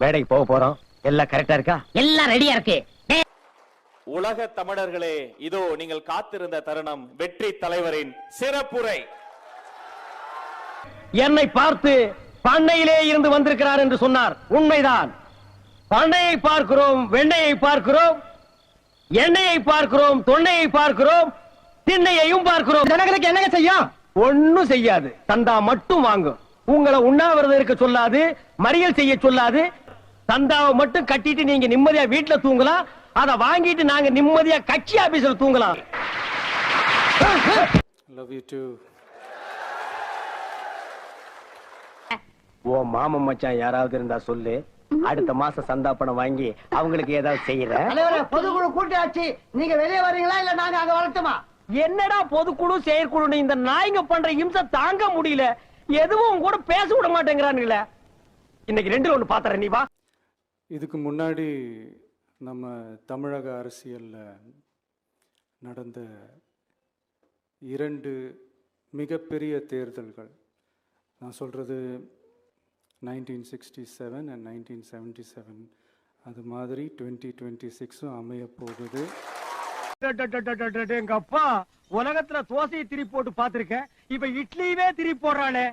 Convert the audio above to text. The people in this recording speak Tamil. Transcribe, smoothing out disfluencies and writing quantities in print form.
மேடைக்கு போக போறோம். எல்லாம் கரெக்டா இருக்கா? எல்லாம் ரெடியா இருக்கு. உலக தமிழர்களே, இதோ நீங்கள் காத்திருந்த தருணம், வெற்றி தலைவரின் சிறப்புரை. என்னை பார்த்து பண்ணையிலே இருந்து வந்திருக்கிறார் என்று சொன்னார். உண்மைதான். பண்ணையை பார்க்கிறோம், வெண்ணையை பார்க்கிறோம், எண்ணெயை பார்க்கிறோம், தொன்னையை பார்க்கிறோம், திண்ணையையும் பார்க்கிறோம். ஜனங்களுக்கு என்னங்க செய்யும்? ஒண்ணும் செய்யாது. சந்தா மட்டும் வாங்கும். உங்களை உண்ணாவிரதம் இருக்க சொல்லாது, மறியல் செய்ய சொல்லாது. சந்தாவை மட்டும் கட்டிட்டு நீங்க நிம்மதியா வீட்டுல தூங்கலாம். அதை வாங்கிட்டு நாங்க நிம்மதியா கட்சி ஆபீஸ்ல தூங்கலாம். Love you too. ஓ மாமன் மச்சான் யாராவது இருந்தா சொல்லு. அடுத்த மாசம் சந்தா பணம் வாங்கி அவங்களுக்கு ஏதாவது செய்யற. பொதுக்குழு கூட்டியாச்சு, நீங்க வெளியே வரீங்களா இல்ல நாங்க அங்க வரட்டுமா? என்னடா பொதுக்குழு செயற்குழு, இந்த நாய்ங்க பண்ற இம்சை தாங்க முடியல. எதுவும் கூட பேச விட மாட்டேங்கிறானுங்களே. இன்னைக்கு ரெண்டு ஒண்ணு பாத்துறேன், நீ வா. இதுக்கு முன்னாடி நம்ம தமிழக அரசியல்ல நடந்த 2 மிகப்பெரிய தேர்தல்கள், நான் சொல்றது 1967 and 1977, அது மாதிரி 2026 அமைய போகுது. எங்க அப்பா உலகத்துல தோசையை திருப்பி போட்டு பாத்திருக்கேன். இப்ப இட்லியவே திருப்பி போடுறானே.